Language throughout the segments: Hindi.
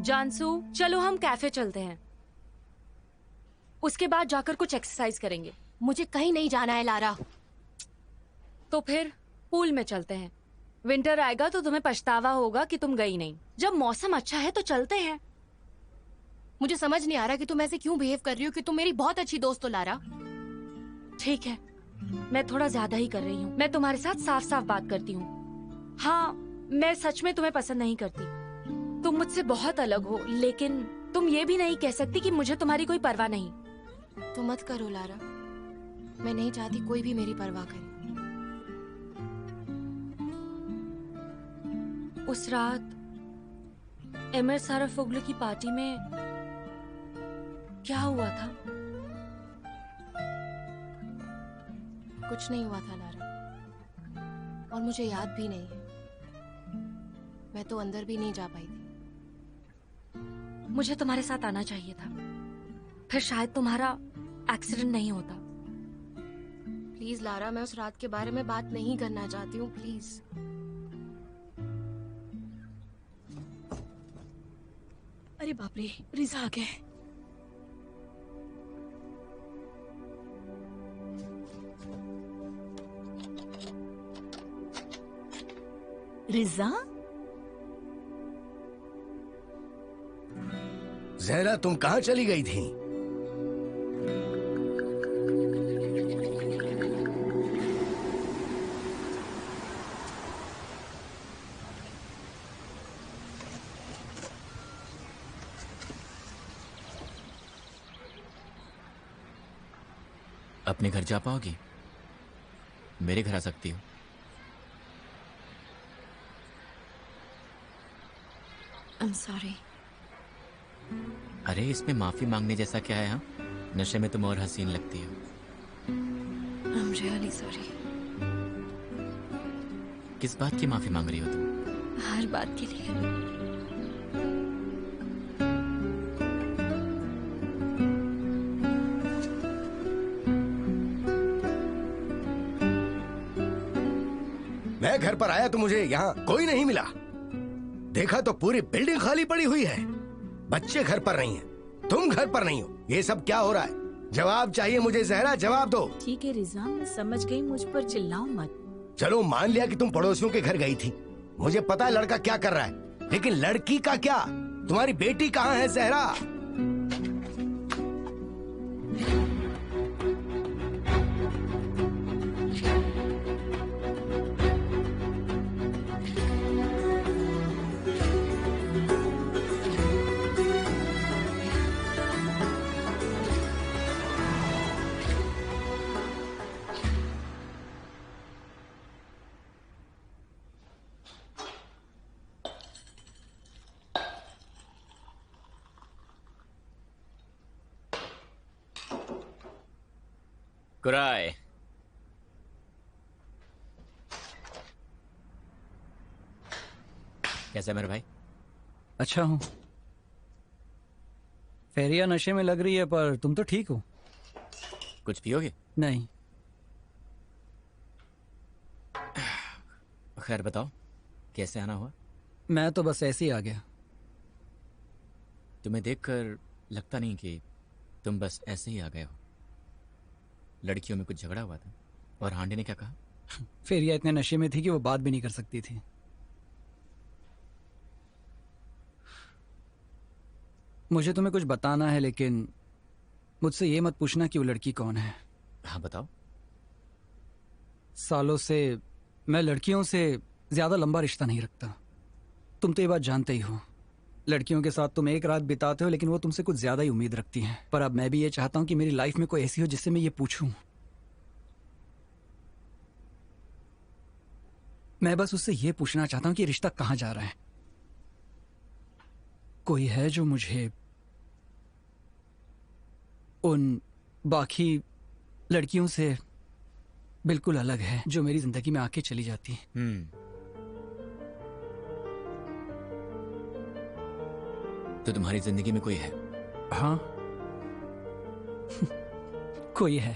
जानसू, चलो हम कैफे चलते हैं, उसके बाद जाकर कुछ एक्सरसाइज करेंगे। मुझे कहीं नहीं जाना है लारा। तो फिर पूल में चलते हैं। विंटर आएगा तो तुम्हें पछतावा होगा कि तुम गई नहीं। जब मौसम अच्छा है तो चलते हैं। मुझे समझ नहीं आ रहा कि तुम ऐसे क्यों बिहेव कर रही हो कि तुम मेरी बहुत अच्छी दोस्त हो लारा। ठीक है, मैं थोड़ा ज्यादा ही कर रही हूँ। मैं तुम्हारे साथ साफ साफ बात करती हूँ। हाँ, मैं सच में तुम्हें पसंद नहीं करती। तुम मुझसे बहुत अलग हो, लेकिन तुम ये भी नहीं कह सकती कि मुझे तुम्हारी कोई परवाह नहीं। तो मत करो लारा, मैं नहीं चाहती कोई भी मेरी परवाह करे। उस रात एमिर साराफोग्लू की पार्टी में क्या हुआ था? कुछ नहीं हुआ था लारा, और मुझे याद भी नहीं है। मैं तो अंदर भी नहीं जा पाई थी। मुझे तुम्हारे साथ आना चाहिए था, फिर शायद तुम्हारा एक्सीडेंट नहीं होता। प्लीज लारा, मैं उस रात के बारे में बात नहीं करना चाहती हूँ, प्लीज। अरे बाप रे, रिजा आ गए। रिजा, जहरा तुम कहाँ चली गई थी? अपने घर जा पाओगी? मेरे घर आ सकती हो। I'm sorry। अरे इसमें माफी मांगने जैसा क्या है? हाँ, नशे में तुम और हसीन लगती हो। I'm really sorry। किस बात की माफी मांग रही हो तुम? हर बात के लिए। मैं घर पर आया तो मुझे यहाँ कोई नहीं मिला। देखा तो पूरी बिल्डिंग खाली पड़ी हुई है। बच्चे घर पर नहीं हैं, तुम घर पर नहीं हो। ये सब क्या हो रहा है? जवाब चाहिए मुझे जहरा, जवाब दो। ठीक है रिजा, मैं समझ गई, मुझ पर चिल्लाओ मत। चलो मान लिया कि तुम पड़ोसियों के घर गई थी। मुझे पता है लड़का क्या कर रहा है, लेकिन लड़की का क्या? तुम्हारी बेटी कहाँ है जहरा? कुराय, कैसा है मेरे भाई? अच्छा हूँ। फेरिया नशे में लग रही है, पर तुम तो ठीक हो। कुछ पियोगे? नहीं। खैर बताओ, कैसे आना हुआ? मैं तो बस ऐसे ही आ गया। तुम्हें देखकर लगता नहीं कि तुम बस ऐसे ही आ गए हो। लड़कियों में कुछ झगड़ा हुआ था? और हांडी ने क्या कहा? फेरिया इतने नशे में थी कि वो बात भी नहीं कर सकती थी। मुझे तुम्हें कुछ बताना है, लेकिन मुझसे ये मत पूछना कि वो लड़की कौन है। हाँ बताओ। सालों से मैं लड़कियों से ज्यादा लंबा रिश्ता नहीं रखता। तुम तो ये बात जानते ही हो। लड़कियों के साथ तुम एक रात बिताते हो, लेकिन वो तुमसे कुछ ज्यादा ही उम्मीद रखती हैं। पर अब मैं भी ये चाहता हूं कि मेरी लाइफ में कोई ऐसी हो जिससे मैं ये पूछूं। मैं बस उससे ये पूछना चाहता हूं कि ये रिश्ता कहां जा रहा है। कोई है जो मुझे उन बाकी लड़कियों से बिल्कुल अलग है, जो मेरी जिंदगी में आके चली जाती है। तो तुम्हारी जिंदगी में कोई है? हाँ कोई है।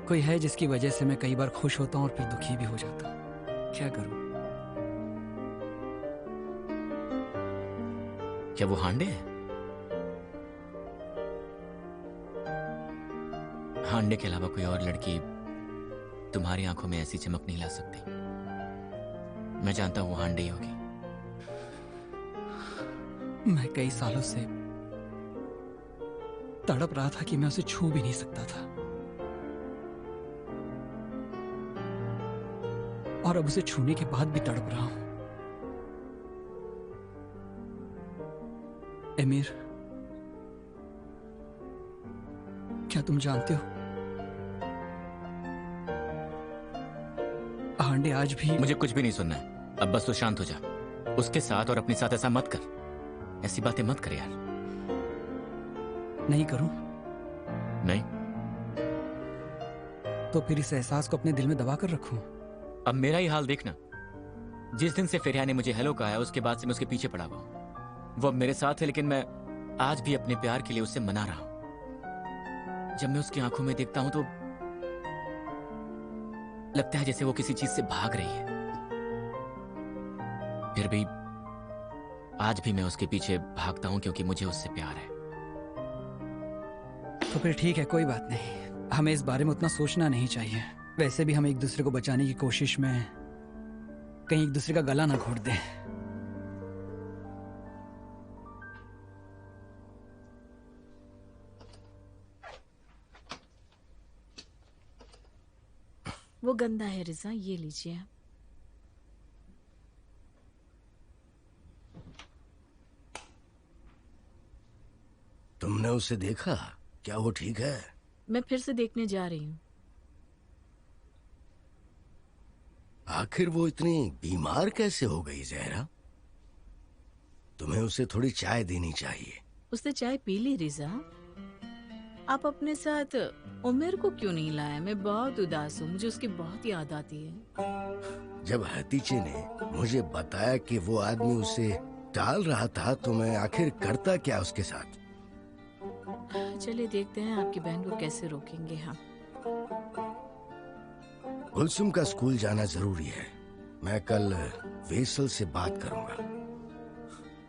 कोई है जिसकी वजह से मैं कई बार खुश होता हूं और फिर दुखी भी हो जाता हूं। क्या करूं? क्या वो हांडे है? हांडे के अलावा कोई और लड़की तुम्हारी आंखों में ऐसी चमक नहीं ला सकती। मैं जानता हूं वो हांडे ही होगी। मैं कई सालों से तड़प रहा था कि मैं उसे छू भी नहीं सकता था, और अब उसे छूने के बाद भी तड़प रहा हूं। एमिर, क्या तुम जानते हो, हांडे आज भी... मुझे कुछ भी नहीं सुनना है। अब बस तू शांत हो जा। उसके साथ और अपने साथ ऐसा मत कर। ऐसी बातें मत कर यार। नहीं करूं नहीं। तो फिर इस एहसास को अपने दिल में दबा कर रखूं? अब मेरा ही हाल देखना। जिस दिन से फेरिया ने मुझे हेलो कहा है, उसके बाद से मैं उसके पीछे पड़ा हुआ हूं। वो अब मेरे साथ है, लेकिन मैं आज भी अपने प्यार के लिए उससे मना रहा हूं। जब मैं उसकी आंखों में देखता हूं तो लगता है जैसे वो किसी चीज से भाग रही है। फिर भी आज भी मैं उसके पीछे भागता हूं क्योंकि मुझे उससे प्यार है। तो फिर ठीक है, कोई बात नहीं। हमें इस बारे में उतना सोचना नहीं चाहिए। वैसे भी हम एक दूसरे को बचाने की कोशिश में कहीं एक दूसरे का गला ना घोट दें। वो गंदा है रिजा, ये लीजिए। तुमने उसे देखा? क्या वो ठीक है? मैं फिर से देखने जा रही हूँ। आखिर वो इतनी बीमार कैसे हो गई जहरा? तुम्हें उसे थोड़ी चाय देनी चाहिए। उसने चाय पी ली रिजा। आप अपने साथ उमेर को क्यों नहीं लाया? मैं बहुत उदास हूँ, मुझे उसकी बहुत याद आती है। जब हतीजे ने मुझे बताया कि वो आदमी उसे टाल रहा था तो मैं आखिर करता क्या उसके साथ। चलिए देखते हैं आपकी बहन को कैसे रोकेंगे हम। गुलसुम का स्कूल जाना जरूरी है। मैं कल वेसल से बात करूंगा।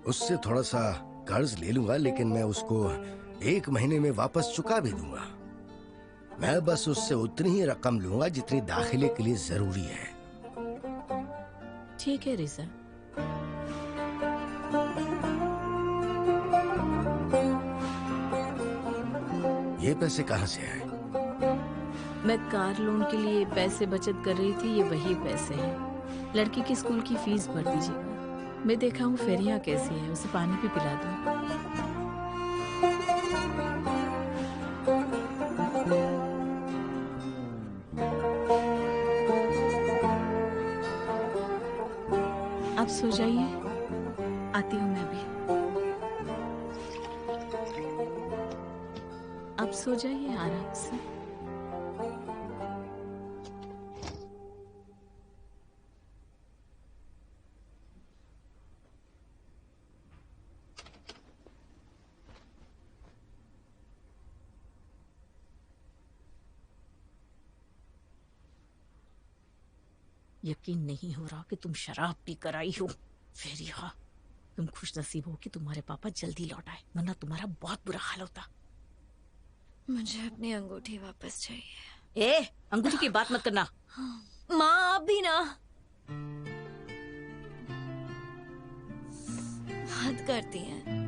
उससे थोड़ा सा कर्ज ले लूंगा, लेकिन मैं उसको 1 महीने में वापस चुका भी दूंगा। मैं बस उससे उतनी ही रकम लूंगा जितनी दाखिले के लिए जरूरी है। ठीक है रिजा। ये पैसे कहाँ से आए? मैं कार लोन के लिए पैसे बचत कर रही थी, ये वही पैसे हैं। लड़की की स्कूल की फीस भर दीजिएगा। मैं देखा हूँ फेरिया कैसी है, उसे पानी भी पिला दूँ। आप सो जाइए, आती हूँ मैं भी। आप सो जाइए आराम से। यकीन नहीं हो रहा कि तुम शराब पी कर आई हो फेरिया। तुम खुश नसीब हो कि तुम्हारे पापा जल्दी लौट आए, वरना तुम्हारा बहुत बुरा हाल होता। मुझे अपनी अंगूठी वापस चाहिए। ए, अंगूठी की बात मत करना। माँ, आप भी ना। हद करती हैं।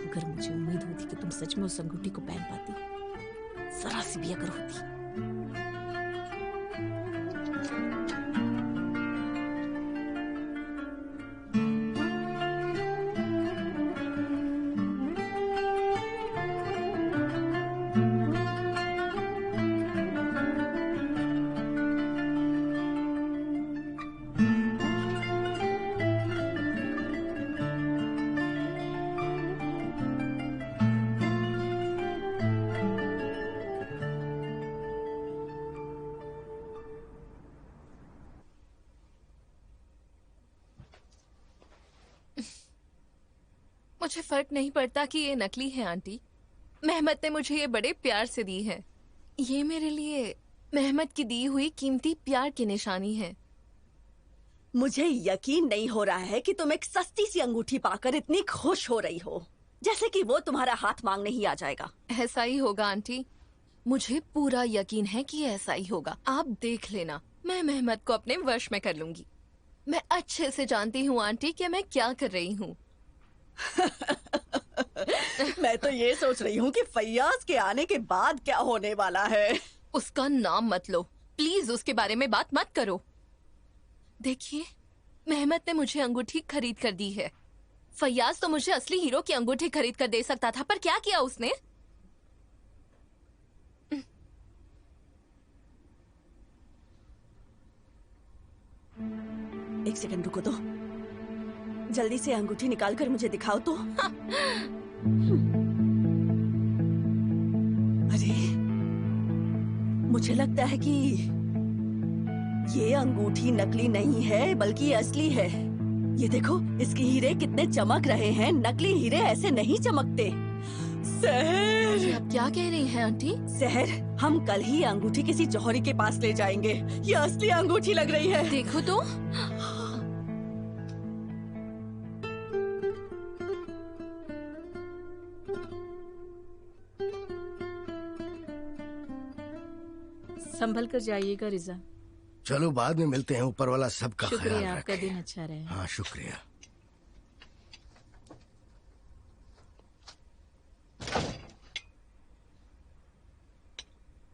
अगर मुझे उम्मीद होती कि तुम सच में उस अंगूठी को पहन पाती, जरा सी भी अगर होती। मुझे फर्क नहीं पड़ता कि ये नकली है आंटी। मेहमत ने मुझे ये बड़े प्यार से दी है। ये मेरे लिए मेहमत की दी हुई कीमती प्यार की निशानी है। मुझे यकीन नहीं हो रहा है कि तुम एक सस्ती सी अंगूठी पाकर इतनी खुश हो रही हो, जैसे कि वो तुम्हारा हाथ मांगने ही आ जाएगा। ऐसा ही होगा आंटी, मुझे पूरा यकीन है कि ऐसा ही होगा। आप देख लेना, मैं मेहमत को अपने वश में कर लूंगी। मैं अच्छे से जानती हूँ आंटी कि मैं क्या कर रही हूँ। मैं तो ये सोच रही हूँ कि फैयाज के आने के बाद क्या होने वाला है। उसका नाम मत लो प्लीज, उसके बारे में बात मत करो। देखिए, मेहमत ने मुझे अंगूठी खरीद कर दी है। फैयाज तो मुझे असली हीरो की अंगूठी खरीद कर दे सकता था, पर क्या किया उसने? एक सेकंड रुको तो, जल्दी से अंगूठी निकाल कर मुझे दिखाओ तो। अरे, मुझे लगता है कि ये अंगूठी नकली नहीं है बल्कि असली है। ये देखो, इसके हीरे कितने चमक रहे हैं। नकली हीरे ऐसे नहीं चमकते। सहर, आप क्या कह रही हैं आंटी? सहर, हम कल ही अंगूठी किसी जौहरी के पास ले जाएंगे। ये असली अंगूठी लग रही है। देखो तो। संभल कर जाइएगा रिजा। चलो बाद में मिलते हैं। ऊपर वाला सबका ख्याल शुक्रिया, आपका रखे। दिन अच्छा रहे। हाँ, शुक्रिया।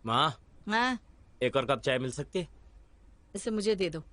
माँ, हाँ, एक और कप चाय मिल सकती है? इसे मुझे दे दो।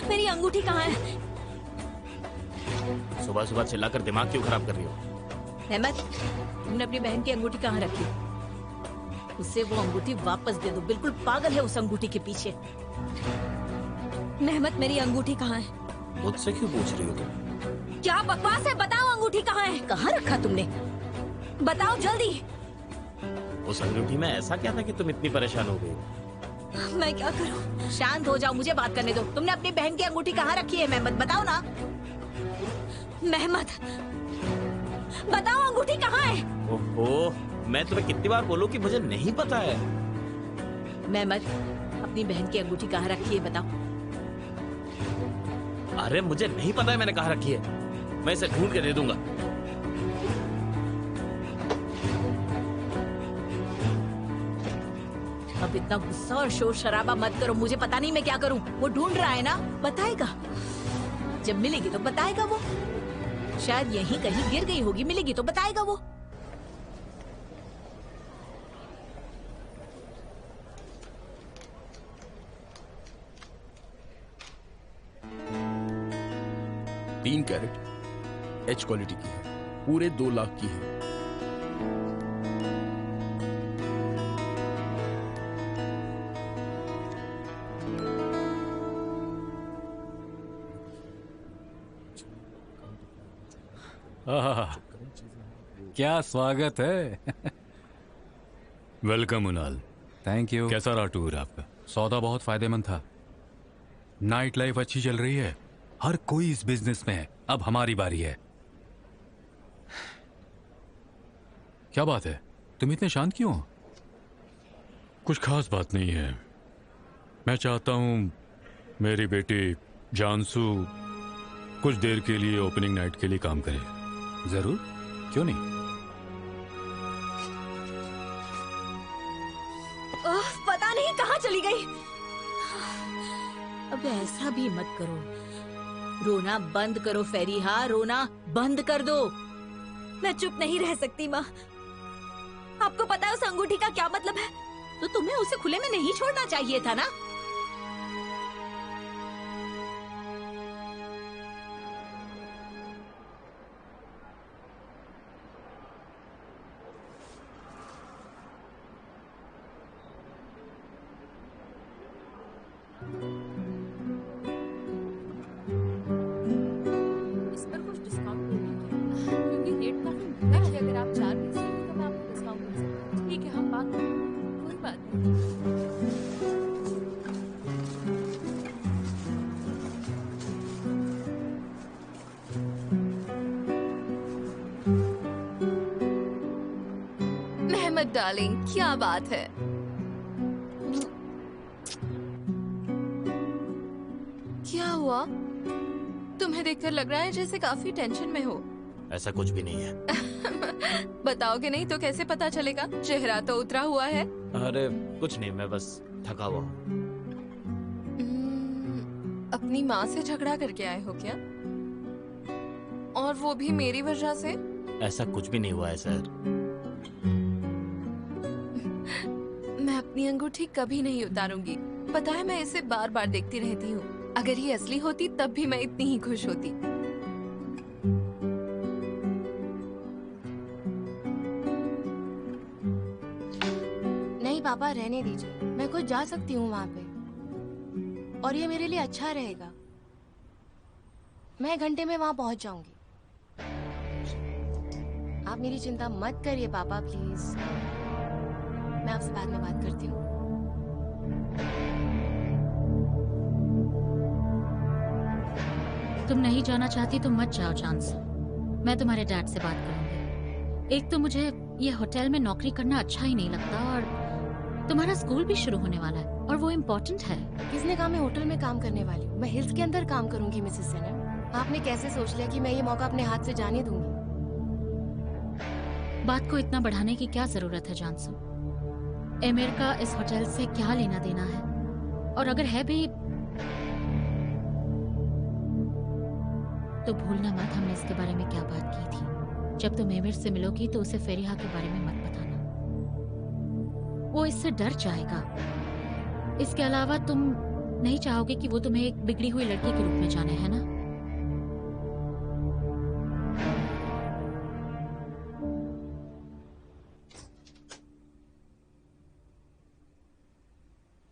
मेरी अंगूठी कहाँ है? सुबह सुबह चिल्लाकर दिमाग क्यों खराब कर रही हो? अहमद, तुमने अपनी बहन की अंगूठी कहाँ रखी? उसे वो अंगूठी वापस दे दो। बिल्कुल पागल है उस अंगूठी के पीछे। मेहमत, मेरी अंगूठी कहाँ है? मुझसे क्यों पूछ रही हो तुम? क्या बकवास है? बताओ अंगूठी कहाँ है? कहाँ रखा तुमने? बताओ जल्दी। उस अंगूठी में ऐसा क्या था कि तुम इतनी परेशान हो गई? मैं क्या करूं? शांत हो जाओ, मुझे बात करने दो। तुमने अपनी बहन की अंगूठी कहाँ रखी है मेहमत? बताओ ना। मेहमत, बताओ अंगूठी कहाँ है? ओहो, मैं तुम्हें कितनी बार बोलूं कि मुझे नहीं पता है। मेहमत, अपनी बहन की अंगूठी कहाँ रखी है बताओ। अरे मुझे नहीं पता है मैंने कहाँ रखी है। मैं इसे ढूंढ के दे दूंगा। अब इतना गुस्सा और शोर शराबा मत करो। मुझे पता नहीं मैं क्या करूं। वो ढूंढ रहा है ना, बताएगा। जब मिलेगी तो बताएगा वो। शायद यहीं कहीं गिर गई होगी, मिलेगी तो बताएगा वो। तीन कैरेट एच क्वालिटी की है, पूरे 2 लाख की है। आहा, क्या स्वागत है। वेलकम उनाल। Thank you. कैसा रहा टूर आपका? सौदा बहुत फायदेमंद था। नाइट लाइफ अच्छी चल रही है, हर कोई इस बिजनेस में है। अब हमारी बारी है। क्या बात है, तुम इतने शांत क्यों हो? कुछ खास बात नहीं है। मैं चाहता हूं मेरी बेटी जानसू कुछ देर के लिए ओपनिंग नाइट के लिए काम करे। जरूर, क्यों नहीं। पता नहीं कहाँ चली गई। अब ऐसा भी मत करो। रोना बंद करो फेरिहा, रोना बंद कर दो। मैं चुप नहीं रह सकती माँ। आपको पता है उस अंगूठी का क्या मतलब है? तो तुम्हें उसे खुले में नहीं छोड़ना चाहिए था ना। इस पर कुछ डिस्काउंट नहीं है क्या? क्योंकि रेट काफी महंगा है। अगर आप 4 पीस लेंगे तो मैं आपको डिस्काउंट मिल सकता है। ठीक है, हम बात करें, कोई बात नहीं। मेहमत डार्लिंग, क्या बात है। क्या हुआ? तुम्हें देखकर लग रहा है जैसे काफी टेंशन में हो। ऐसा कुछ भी नहीं है। बताओगे नहीं तो कैसे पता चलेगा? चेहरा तो उतरा हुआ है। अरे कुछ नहीं, मैं बस थका हुआ हूँ। अपनी माँ से झगड़ा करके आए हो क्या? और वो भी मेरी वजह से? ऐसा कुछ भी नहीं हुआ है सर। मैं अपनी अंगूठी कभी नहीं उतारूंगी। पता है, मैं इसे बार बार देखती रहती हूँ। अगर ये असली होती तब भी मैं इतनी ही खुश होती। नहीं पापा, रहने दीजिए। मैं खुद जा सकती हूँ वहाँ पे, और ये मेरे लिए अच्छा रहेगा। मैं 1 घंटे में वहाँ पहुँच जाऊंगी। आप मेरी चिंता मत करिए पापा, प्लीज। मैं आपसे बाद में बात करती हूँ। तुम नहीं जाना चाहती तो मत जाओ जानसू। मैं तुम्हारे डैड से बात करूंगी। एक तो मुझे ये होटल में नौकरी करना अच्छा ही नहीं लगता, और तुम्हारा स्कूल भी शुरू होने वाला है और वो इम्पोर्टेंट है। किसने कहा मैं होटल में काम करने वाली हूँ? मैं हिल्स के अंदर काम करूंगी मिसेस सेनम। आपने कैसे सोच लिया कि मैं ये मौका अपने हाथ से जाने दूंगी? बात को इतना बढ़ाने की क्या जरूरत है जानसू? एमिर का इस होटल से क्या लेना देना है? और अगर है भी तो भूलना मत हमने इसके बारे में क्या बात की थी। जब तुम एमिर से मिलोगी तो उसे फेरिहा के बारे में मत बताना, वो इससे डर जाएगा। इसके अलावा तुम नहीं चाहोगे कि वो तुम्हें एक बिगड़ी हुई लड़की के रूप में जाने, है ना?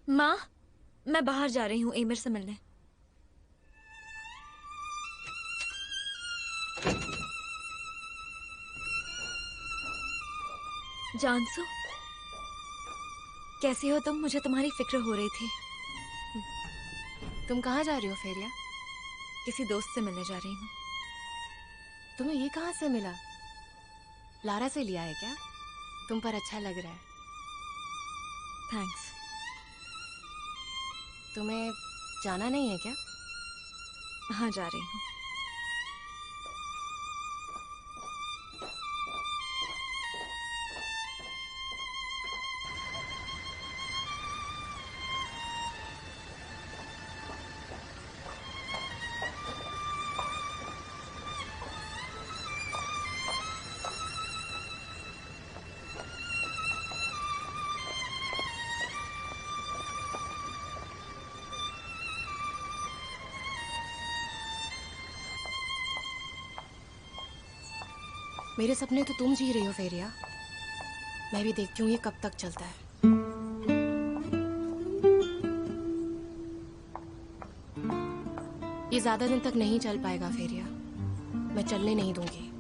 माँ, मैं बाहर जा रही हूँ एमिर से मिलने। जानसू, कैसी हो तुम? मुझे तुम्हारी फिक्र हो रही थी। तुम कहाँ जा रही हो फेरिया? किसी दोस्त से मिलने जा रही हूँ। तुम्हें ये कहाँ से मिला? लारा से लिया है क्या? तुम पर अच्छा लग रहा है। थैंक्स। तुम्हें जाना नहीं है क्या? हाँ, जा रही हूँ। मेरे सपने तो तुम जी रही हो फेरिया। मैं भी देखती हूँ ये कब तक चलता है। ये ज्यादा दिन तक नहीं चल पाएगा फेरिया। मैं चलने नहीं दूंगी।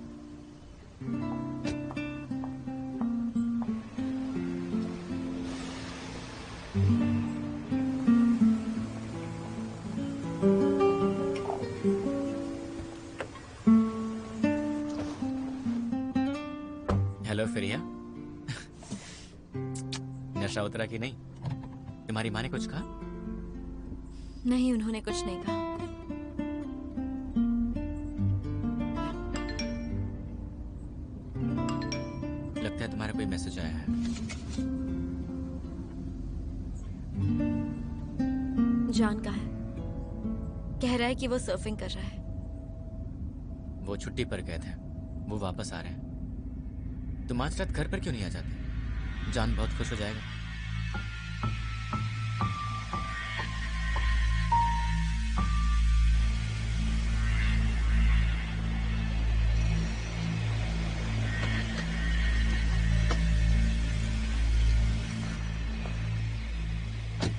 हेलो फेरिया। नशा उतरा कि नहीं? तुम्हारी माँ ने कुछ कहा? नहीं, उन्होंने कुछ नहीं कहा। लगता है तुम्हारा कोई मैसेज आया है। जान का है, कह रहा है कि वो सर्फिंग कर रहा है। वो छुट्टी पर गए थे, वो वापस आ रहे हैं। तुम आज रात घर पर क्यों नहीं आ जाते? जान बहुत खुश हो जाएगा।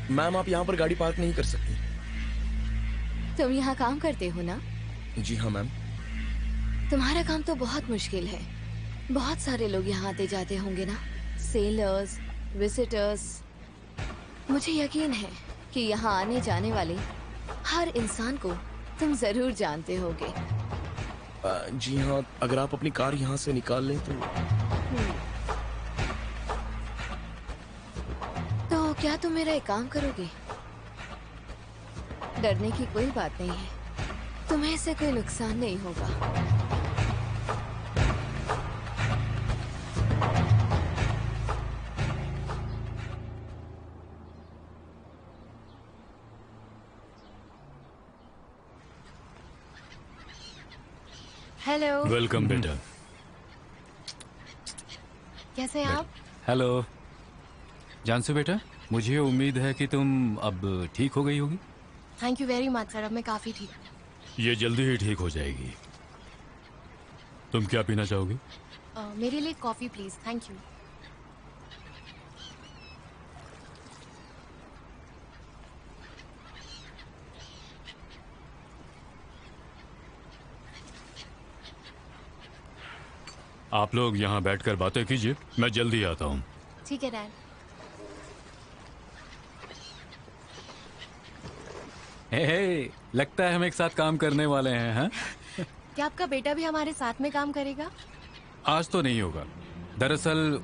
मैम, आप यहाँ पर गाड़ी पार्क नहीं कर सकती। तुम यहाँ काम करते हो ना? जी हाँ मैम। तुम्हारा काम तो बहुत मुश्किल है। बहुत सारे लोग यहाँ आते जाते होंगे ना, सेलर्स, विजिटर्स। मुझे यकीन है कि यहाँ आने जाने वाले हर इंसान को तुम जरूर जानते होगे। जी हाँ, अगर आप अपनी कार यहाँ से निकाल लें तो। तो क्या तुम मेरा एक काम करोगे? डरने की कोई बात नहीं है, तुम्हें इससे कोई नुकसान नहीं होगा। हेलो। वेलकम बेटा। कैसे हैं आप? हेलो जानसू बेटा, मुझे उम्मीद है कि तुम अब ठीक हो गई होगी। Thank you very much sir, अब मैं काफी ठीक हूँ। ये जल्दी ही ठीक हो जाएगी। तुम क्या पीना चाहोगी? मेरे लिए कॉफी प्लीज, थैंक यू। आप लोग यहाँ बैठकर बातें कीजिए, मैं जल्दी आता हूँ। ठीक है डैड। हे, लगता है हम एक साथ काम करने वाले हैं, हाँ? क्या आपका बेटा भी हमारे साथ में काम करेगा? आज तो नहीं होगा। दरअसल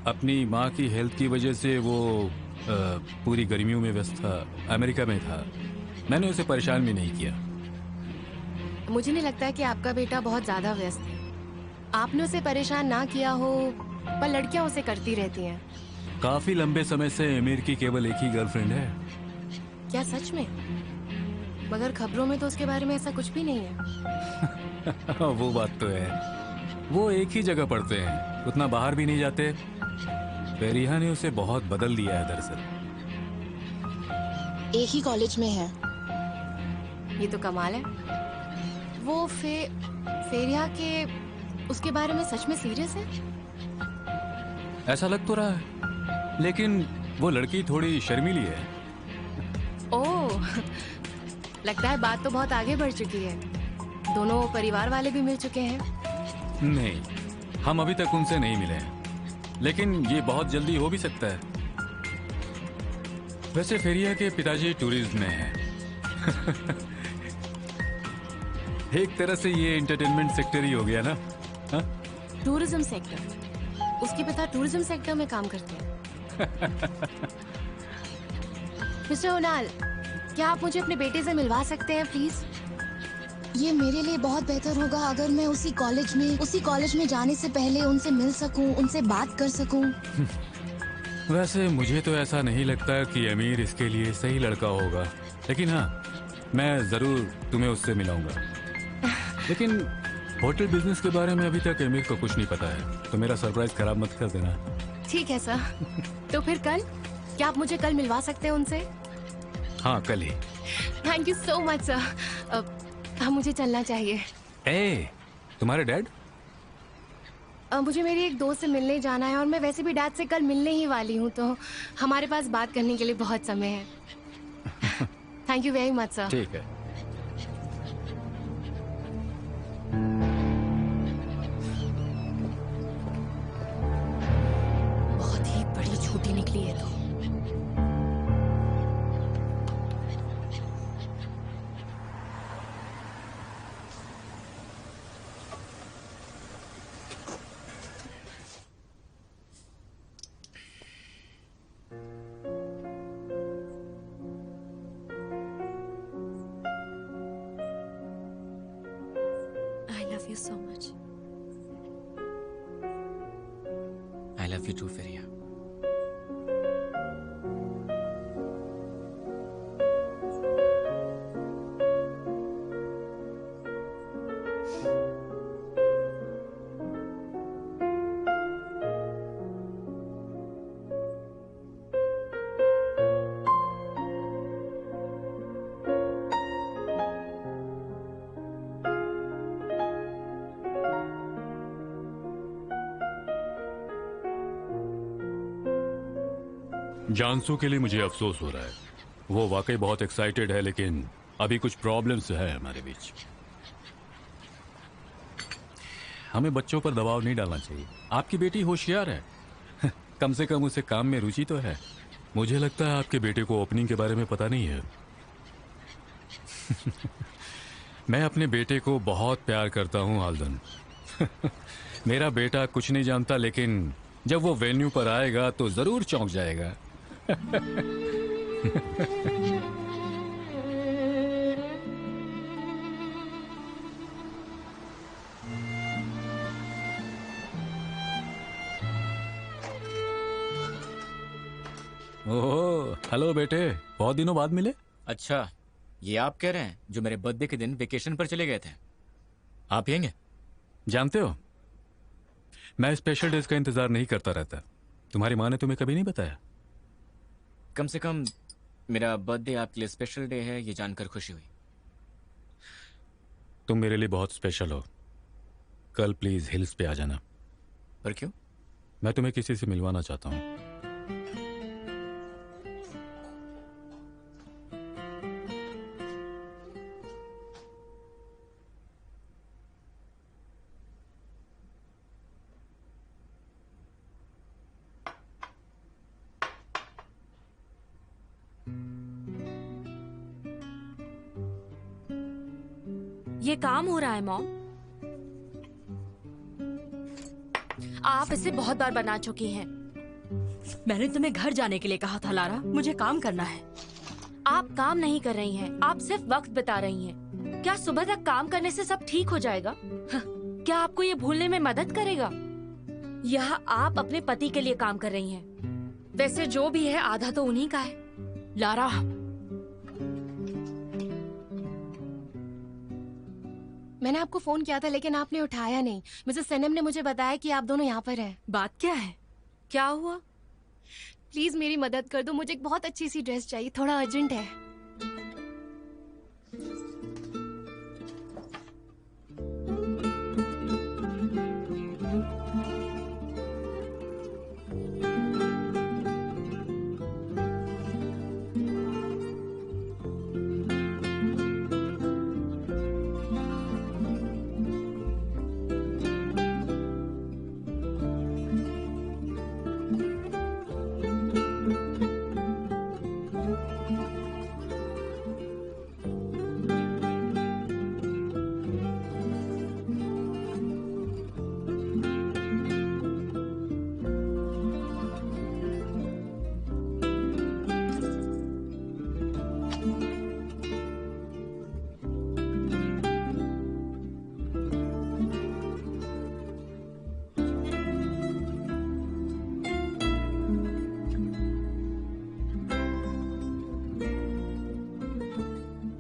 अपनी माँ की हेल्थ की वजह से वो पूरी गर्मियों में व्यस्त था, अमेरिका में था। मैंने उसे परेशान भी नहीं किया। मुझे नहीं लगता है कि आपका बेटा बहुत ज्यादा व्यस्त है। आपने उसे परेशान ना किया हो, पर लड़कियां उसे करती रहती हैं। काफी लंबे समय से अमीर की केवल एक ही गर्लफ्रेंड है। क्या सच में? मगर खबरों में तो उसके बारे में ऐसा कुछ भी नहीं है। वो बात तो है, वो एक ही जगह पढ़ते हैं, उतना बाहर भी नहीं जाते। फेरिया ने उसे बहुत बदल दिया है दरअसल। एक ही कॉलेज में है, ये तो कमाल है। वो फेरिया के उसके बारे में सच में सीरियस है? ऐसा लग तो रहा है, लेकिन वो लड़की थोड़ी शर्मीली है। ओह, लगता है बात तो बहुत आगे बढ़ चुकी है। दोनों परिवार वाले भी मिल चुके हैं? नहीं, हम अभी तक उनसे नहीं मिले हैं, लेकिन ये बहुत जल्दी हो भी सकता है। वैसे फेरिया के पिताजी टूरिज्म में हैं। एक तरह से ये एंटरटेनमेंट सेक्टर ही हो गया ना। हा? Tourism sector? उसके पिता टूरिज्म सेक्टर में काम करते हैं? मिस्टर ओनाल, क्या आप मुझे अपने बेटे से मिलवा सकते हैं प्लीज? ये मेरे लिए बहुत बेहतर होगा अगर मैं उसी कॉलेज में जाने से पहले उनसे मिल सकूं, उनसे बात कर सकूं। वैसे मुझे तो ऐसा नहीं लगता कि अमीर इसके लिए सही लड़का होगा, लेकिन हाँ, मैं जरूर तुम्हें उससे मिलाऊंगा। लेकिन होटल बिजनेस के बारे में अभी तक अमीर को कुछ नहीं पता है, तो मेरा सरप्राइज खराब मत कर देना। ठीक है सर। तो फिर कल? क्या आप मुझे कल मिलवा सकते हैं उनसे? हाँ, कल ही। Thank you so much sir. अब मुझे चलना चाहिए। ए, तुम्हारे डैड? मुझे मेरी एक दोस्त से मिलने जाना है, और मैं वैसे भी डैड से कल मिलने ही वाली हूँ, तो हमारे पास बात करने के लिए बहुत समय है। Thank you very much sir. ठीक है। बहुत ही बड़ी छुट्टी निकली है तो। love you so much. I love you too, Feria. जानसू के लिए मुझे अफसोस हो रहा है। वो वाकई बहुत एक्साइटेड है, लेकिन अभी कुछ प्रॉब्लम्स है हमारे बीच। हमें बच्चों पर दबाव नहीं डालना चाहिए। आपकी बेटी होशियार है, कम से कम उसे काम में रुचि तो है। मुझे लगता है आपके बेटे को ओपनिंग के बारे में पता नहीं है। मैं अपने बेटे को बहुत प्यार करता हूं हाल्दन। मेरा बेटा कुछ नहीं जानता, लेकिन जब वो वेन्यू पर आएगा तो जरूर चौंक जाएगा। ओह, हेलो बेटे, बहुत दिनों बाद मिले। अच्छा, ये आप कह रहे हैं जो मेरे बर्थडे के दिन वेकेशन पर चले गए थे? आप यहीं हैं? जानते हो, मैं स्पेशल डेज का इंतजार नहीं करता रहता। तुम्हारी माँ ने तुम्हें कभी नहीं बताया? कम से कम मेरा बर्थडे आपके लिए स्पेशल डे है, ये जानकर खुशी हुई। तुम मेरे लिए बहुत स्पेशल हो। कल प्लीज हिल्स पे आ जाना। पर क्यों? मैं तुम्हें किसी से मिलवाना चाहता हूँ। ये काम हो रहा है मॉम। आप इसे बहुत बार बना चुकी हैं। मैंने तुम्हें घर जाने के लिए कहा था लारा, मुझे काम करना है। आप काम नहीं कर रही हैं, आप सिर्फ वक्त बिता रही हैं। क्या सुबह तक काम करने से सब ठीक हो जाएगा? क्या आपको ये भूलने में मदद करेगा? यह आप अपने पति के लिए काम कर रही हैं। वैसे जो भी है आधा तो उन्हीं का है। लारा, मैंने आपको फोन किया था लेकिन आपने उठाया नहीं। मिसेस सनम ने मुझे बताया कि आप दोनों यहाँ पर हैं। बात क्या है? क्या हुआ? प्लीज मेरी मदद कर दो, मुझे एक बहुत अच्छी सी ड्रेस चाहिए, थोड़ा अर्जेंट है।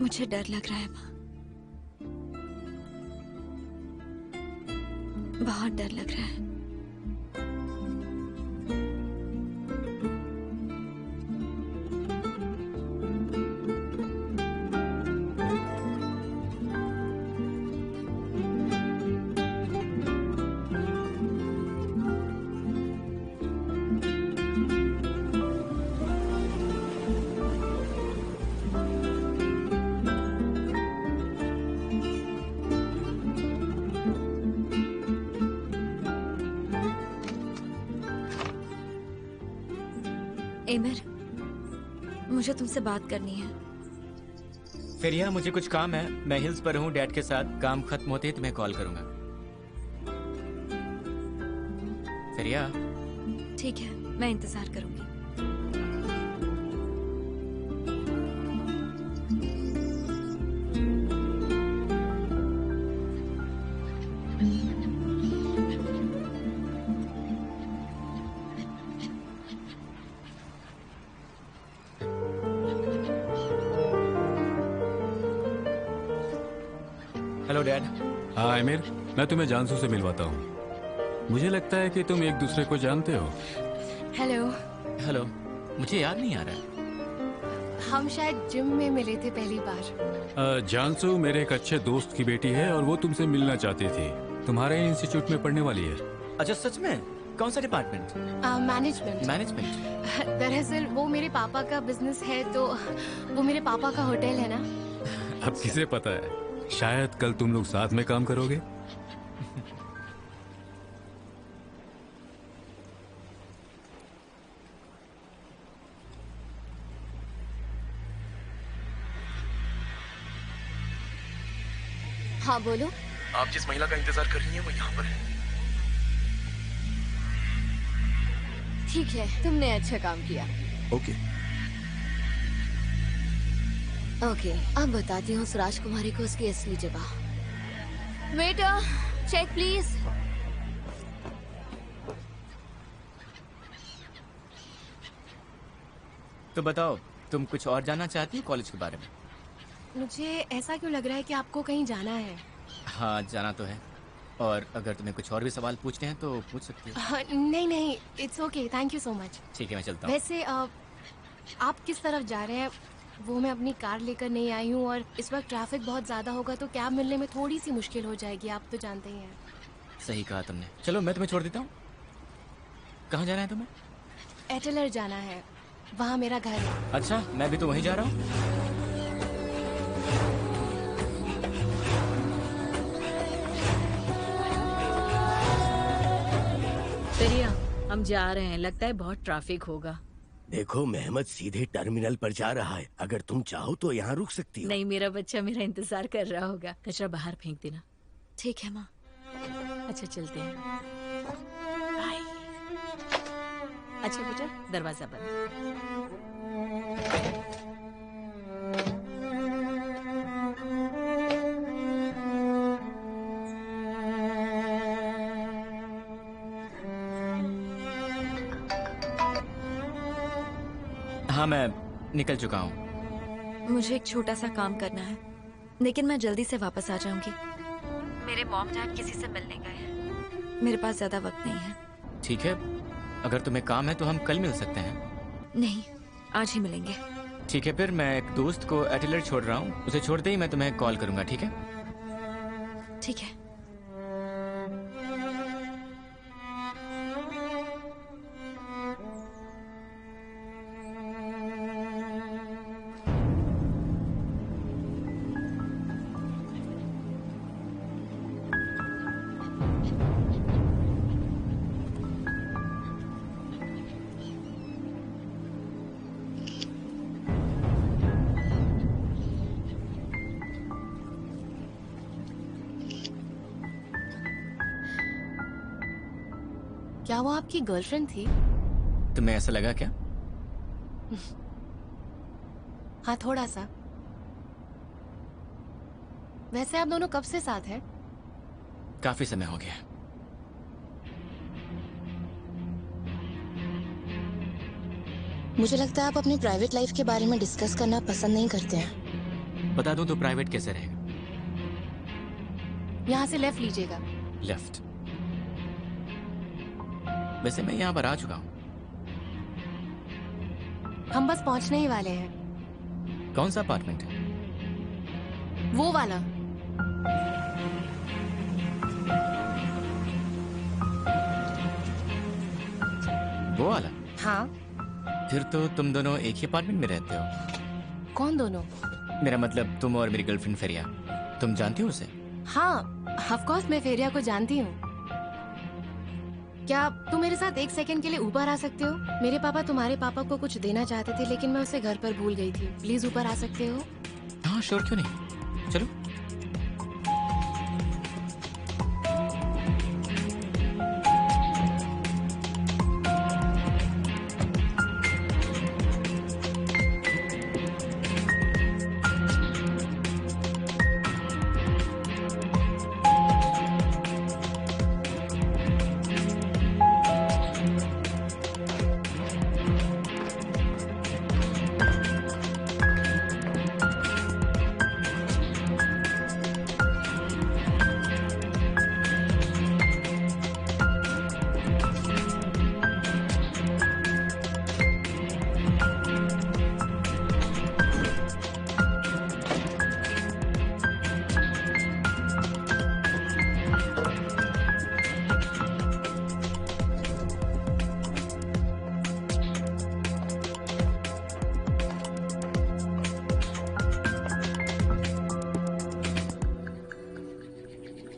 मुझे डर लग रहा है माँ, बहुत डर लग रहा है। एमिर, मुझे तुमसे बात करनी है। फेरिया, मुझे कुछ काम है। मैं हिल्स पर हूँ डैड के साथ। काम खत्म होते ही तुम्हें कॉल करूंगा। फेरिया। ठीक है, मैं इंतजार करूंगी। Hello dad. हाँ आमिर, मैं तुम्हें जानसू से मिलवाता हूँ। मुझे लगता है कि तुम एक दूसरे को जानते हो। हेलो। हेलो, मुझे याद नहीं आ रहा है। हम शायद जिम में मिले थे पहली बार। जानसू मेरे एक अच्छे दोस्त की बेटी है और वो तुमसे मिलना चाहती थी। तुम्हारे इंस्टीट्यूट में पढ़ने वाली है। अच्छा सच में? कौन सा डिपार्टमेंट? मैनेजमेंट। मैनेजमेंट। दरअसल वो मेरे पापा का बिजनेस है, तो वो मेरे पापा का होटल है ना। अब किसे पता है, शायद कल तुम लोग साथ में काम करोगे। हाँ बोलो। आप जिस महिला का इंतजार कर रही हैं वो यहाँ पर है। ठीक है, तुमने अच्छा काम किया। ओके। ओके, अब बताती हूँ सुराज कुमारी को उसकी असली जगह। Waiter, check please. तो बताओ, तुम कुछ और जानना चाहती हो कॉलेज के बारे में? मुझे ऐसा क्यों लग रहा है कि आपको कहीं जाना है? हाँ, जाना तो है। और अगर तुम्हें कुछ और भी सवाल पूछने हैं तो पूछ सकती हो। नहीं नहीं, it's okay, thank you so much. ठीक है, मैं चलता हूँ। वैसे आप किस तरफ जा रहे हैं? वो मैं अपनी कार लेकर नहीं आई हूँ और इस वक्त ट्रैफिक बहुत ज़्यादा होगा तो कैब मिलने में थोड़ी सी मुश्किल हो जाएगी, आप तो जानते ही हैं। सही कहा तुमने। चलो मैं तुम्हें छोड़ देता हूँ। कहाँ जाना है तुम्हें? एटलर जाना है, वहाँ मेरा घर है। अच्छा, मैं भी तो वहीं जा रहा हूँ। फेरिया, हम जा रहे हैं। लगता है बहुत ट्रैफिक होगा। देखो, मेहमद सीधे टर्मिनल पर जा रहा है। अगर तुम चाहो तो यहाँ रुक सकती हो। नहीं, मेरा बच्चा मेरा इंतजार कर रहा होगा। कचरा बाहर फेंक देना। ठीक है माँ। अच्छा चलते हैं। बाय। अच्छा बेटा, दरवाजा बंद। हाँ, मैं निकल चुका हूँ। मुझे एक छोटा सा काम करना है, लेकिन मैं जल्दी से वापस आ जाऊंगी। मेरे मॉम डैड किसी से मिलने गए हैं। मेरे पास ज्यादा वक्त नहीं है। ठीक है, अगर तुम्हें काम है तो हम कल मिल सकते हैं। नहीं, आज ही मिलेंगे। ठीक है, फिर मैं एक दोस्त को एटलर छोड़ रहा हूँ। उसे छोड़ते ही मैं तुम्हें कॉल करूंगा, ठीक है? ठीक है। क्या वो आपकी गर्लफ्रेंड थी? तुम्हें ऐसा लगा क्या? हाँ, थोड़ा सा। वैसे आप दोनों कब से साथ हैं? काफी समय हो गया। मुझे लगता है आप अपनी प्राइवेट लाइफ के बारे में डिस्कस करना पसंद नहीं करते हैं। बता दूं तो प्राइवेट कैसे रहेगा? यहाँ से लेफ्ट लीजिएगा। लेफ्ट? वैसे मैं यहाँ पर आ चुका हूँ। हम बस पहुँचने ही वाले हैं। कौन सा अपार्टमेंट है? वो वाला। वो वाला? हाँ। फिर तो तुम दोनों एक ही अपार्टमेंट में रहते हो। कौन दोनों? मेरा मतलब तुम और मेरी गर्लफ्रेंड फेरिया। तुम जानती हो उसे? हाँ, ऑफ कोर्स मैं फेरिया को जानती हूँ। क्या तुम मेरे साथ एक सेकंड के लिए ऊपर आ सकते हो? मेरे पापा तुम्हारे पापा को कुछ देना चाहते थे, लेकिन मैं उसे घर पर भूल गई थी। प्लीज ऊपर आ सकते हो? हाँ श्योर, क्यों नहीं। चलो।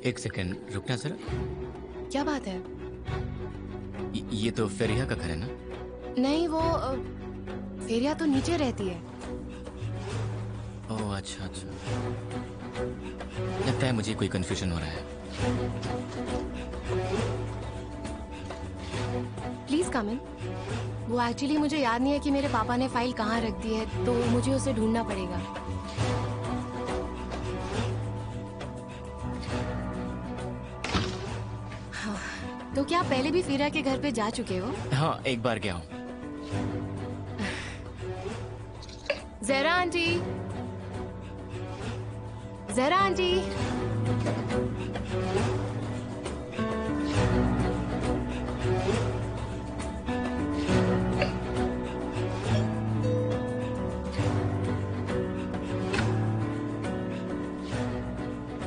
एक सेकंड रुकना जरा। क्या बात है? ये तो फेरिया का घर है ना? नहीं, वो फेरिया तो नीचे रहती है। ओह अच्छा अच्छा, लगता है मुझे कोई कंफ्यूजन हो रहा है। प्लीज कम इन। वो एक्चुअली मुझे याद नहीं है कि मेरे पापा ने फाइल कहाँ रख दी है, तो मुझे उसे ढूंढना पड़ेगा। हाँ, तो क्या आप पहले भी फेरिया के घर पे जा चुके हो? हाँ, एक बार गया हूँ। Zahra aunty, Zahra aunty.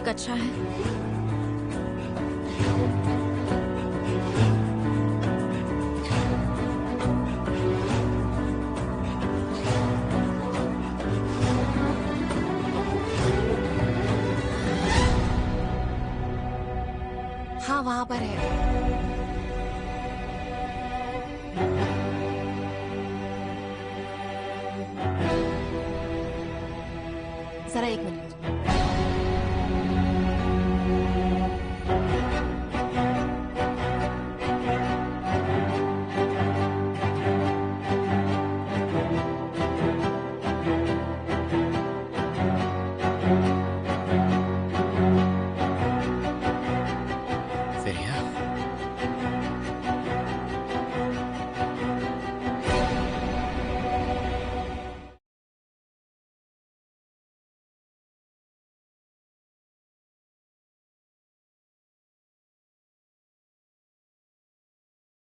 कच्चा है। हाँ, वहां पर है। जरा एक मिनट।